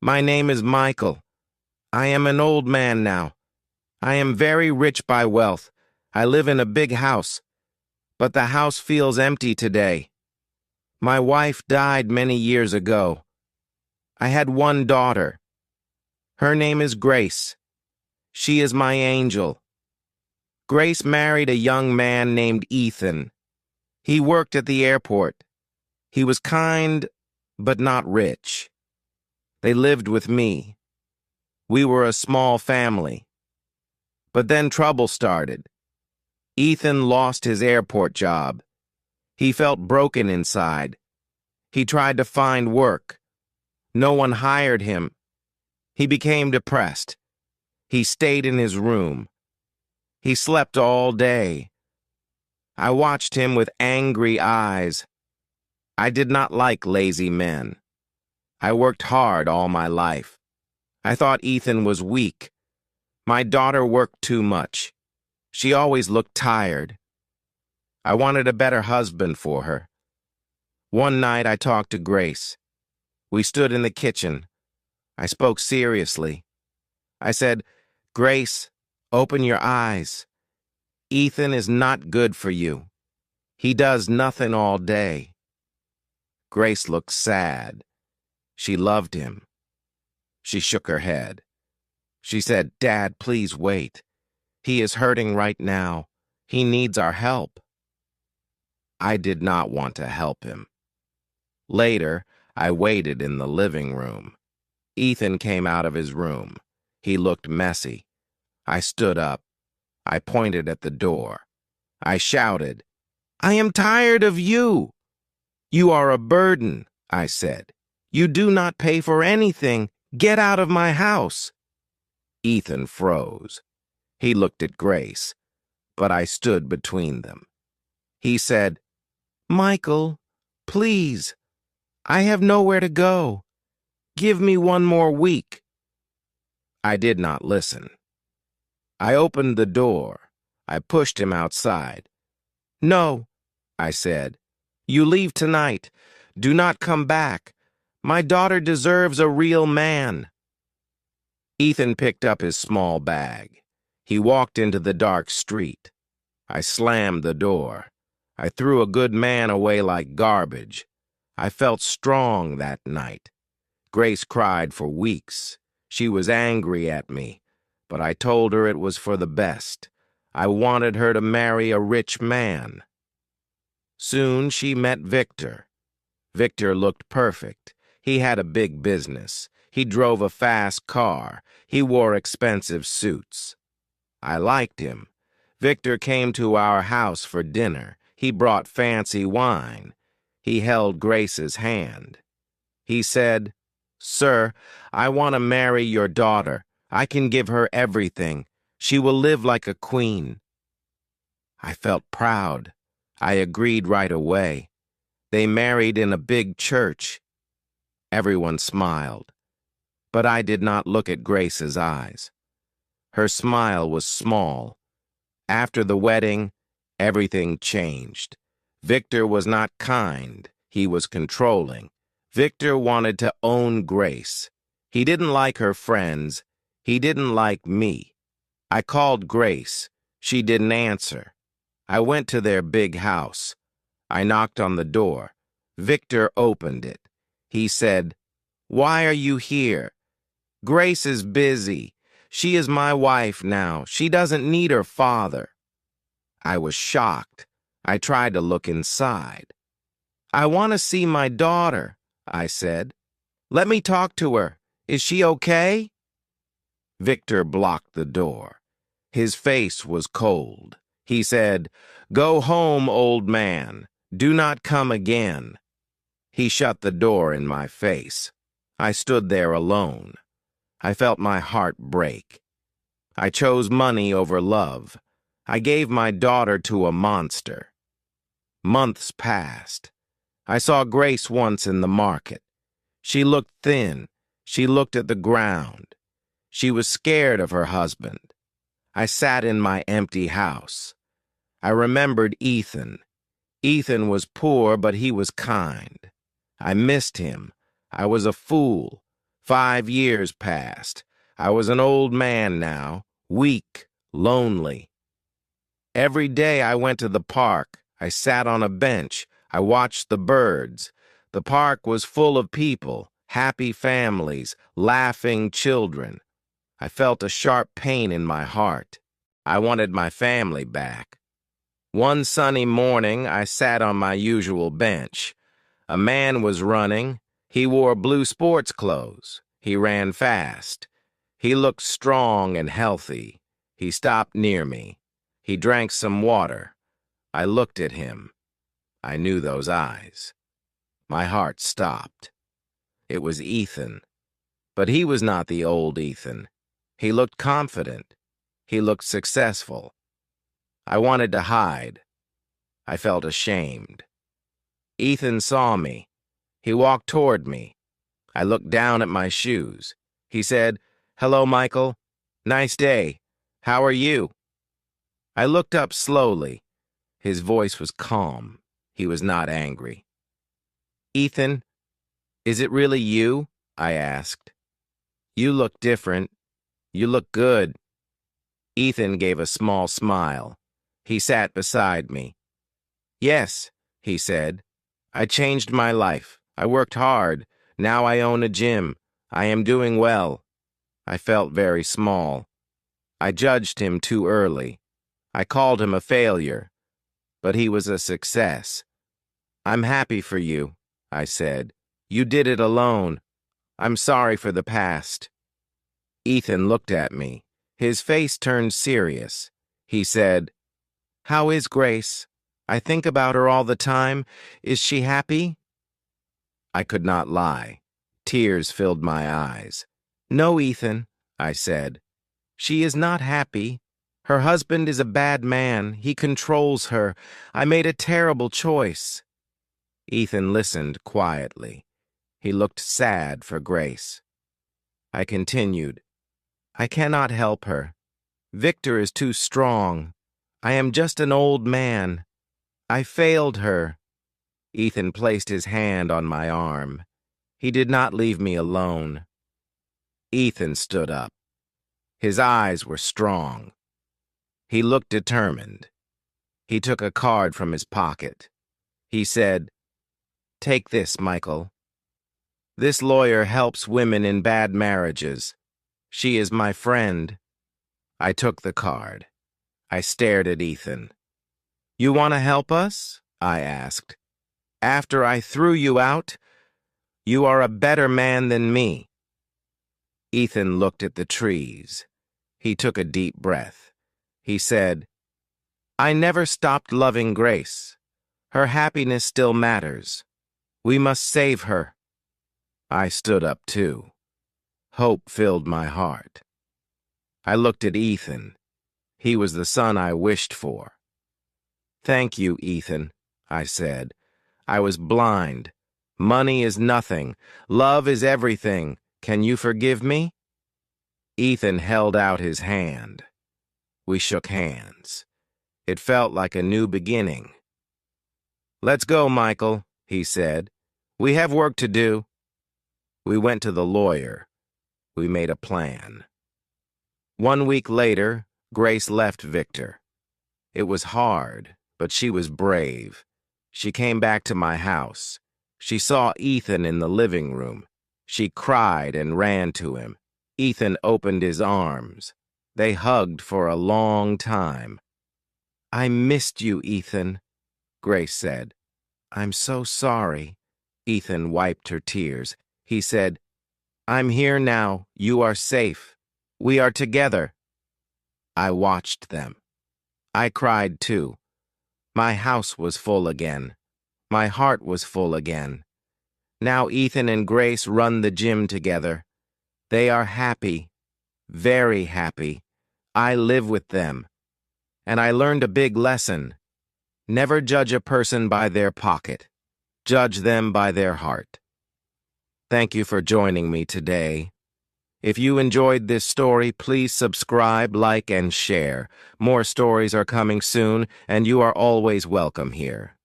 My name is Michael. I am an old man now. I am very rich by wealth. I live in a big house, but the house feels empty today. My wife died many years ago. I had one daughter. Her name is Grace. She is my angel. Grace married a young man named Ethan. He worked at the airport. He was kind, but not rich. They lived with me. We were a small family. But then trouble started. Ethan lost his airport job. He felt broken inside. He tried to find work. No one hired him. He became depressed. He stayed in his room. He slept all day. I watched him with angry eyes. I did not like lazy men. I worked hard all my life. I thought Ethan was weak. My daughter worked too much. She always looked tired. I wanted a better husband for her. One night I talked to Grace. We stood in the kitchen. I spoke seriously. I said, "Grace, open your eyes. Ethan is not good for you. He does nothing all day." Grace looked sad. She loved him. She shook her head. She said, "Dad, please wait. He is hurting right now. He needs our help." I did not want to help him. Later, I waited in the living room. Ethan came out of his room. He looked messy. I stood up. I pointed at the door. I shouted, "I am tired of you. You are a burden," I said. "You do not pay for anything. Get out of my house." Ethan froze. He looked at Grace, but I stood between them. He said, "Michael, please, I have nowhere to go. Give me one more week." I did not listen. I opened the door. I pushed him outside. "No," I said. "You leave tonight. Do not come back. My daughter deserves a real man." Ethan picked up his small bag. He walked into the dark street. I slammed the door. I threw a good man away like garbage. I felt strong that night. Grace cried for weeks. She was angry at me, but I told her it was for the best. I wanted her to marry a rich man. Soon she met Victor. Victor looked perfect. He had a big business. He drove a fast car. He wore expensive suits. I liked him. Victor came to our house for dinner. He brought fancy wine. He held Grace's hand. He said, "Sir, I want to marry your daughter. I can give her everything. She will live like a queen." I felt proud. I agreed right away. They married in a big church. Everyone smiled. But I did not look at Grace's eyes. Her smile was small. After the wedding, everything changed. Victor was not kind. He was controlling. Victor wanted to own Grace. He didn't like her friends. He didn't like me. I called Grace. She didn't answer. I went to their big house. I knocked on the door. Victor opened it. He said, "Why are you here? Grace is busy. She is my wife now. She doesn't need her father." I was shocked. I tried to look inside. "I want to see my daughter," I said. "Let me talk to her. Is she okay?" Victor blocked the door. His face was cold. He said, "Go home, old man. Do not come again." He shut the door in my face. I stood there alone. I felt my heart break. I chose money over love. I gave my daughter to a monster. Months passed. I saw Grace once in the market. She looked thin. She looked at the ground. She was scared of her husband. I sat in my empty house. I remembered Ethan. Ethan was poor, but he was kind. I missed him. I was a fool. 5 years passed. I was an old man now, weak, lonely. Every day I went to the park. I sat on a bench. I watched the birds. The park was full of people, happy families, laughing children. I felt a sharp pain in my heart. I wanted my family back. One sunny morning, I sat on my usual bench. A man was running. He wore blue sports clothes. He ran fast. He looked strong and healthy. He stopped near me. He drank some water. I looked at him. I knew those eyes. My heart stopped. It was Ethan. But he was not the old Ethan. He looked confident. He looked successful. I wanted to hide. I felt ashamed. Ethan saw me. He walked toward me. I looked down at my shoes. He said, "Hello, Michael. Nice day. How are you?" I looked up slowly. His voice was calm. He was not angry. "Ethan, is it really you?" I asked. "You look different. You look good." Ethan gave a small smile. He sat beside me. "Yes," he said. "I changed my life. I worked hard. Now I own a gym. I am doing well." I felt very small. I judged him too early. I called him a failure. But he was a success. "I'm happy for you," I said. "You did it alone. I'm sorry for the past." Ethan looked at me. His face turned serious. He said, "How is Grace? I think about her all the time. Is she happy?" I could not lie. Tears filled my eyes. "No, Ethan," I said. "She is not happy. Her husband is a bad man. He controls her. I made a terrible choice." Ethan listened quietly. He looked sad for Grace. I continued, "I cannot help her. Victor is too strong. I am just an old man. I failed her." Ethan placed his hand on my arm. He did not leave me alone. Ethan stood up. His eyes were strong. He looked determined. He took a card from his pocket. He said, "Take this, Michael. This lawyer helps women in bad marriages. She is my friend." I took the card. I stared at Ethan. "You want to help us?" I asked. "After I threw you out, you are a better man than me." Ethan looked at the trees. He took a deep breath. He said, "I never stopped loving Grace. Her happiness still matters. We must save her." I stood up too. Hope filled my heart. I looked at Ethan. He was the son I wished for. "Thank you, Ethan," I said. "I was blind. Money is nothing. Love is everything. Can you forgive me?" Ethan held out his hand. We shook hands. It felt like a new beginning. "Let's go, Michael," he said. "We have work to do." We went to the lawyer. We made a plan. 1 week later, Grace left Victor. It was hard, but she was brave. She came back to my house. She saw Ethan in the living room. She cried and ran to him. Ethan opened his arms. They hugged for a long time. "I missed you, Ethan," Grace said. "I'm so sorry." Ethan wiped her tears. He said, "I'm here now. You are safe. We are together." I watched them. I cried too. My house was full again. My heart was full again. Now Ethan and Grace run the gym together. They are happy, very happy. I live with them. And I learned a big lesson. Never judge a person by their pocket. Judge them by their heart. Thank you for joining me today. If you enjoyed this story, please subscribe, like, and share. More stories are coming soon, and you are always welcome here.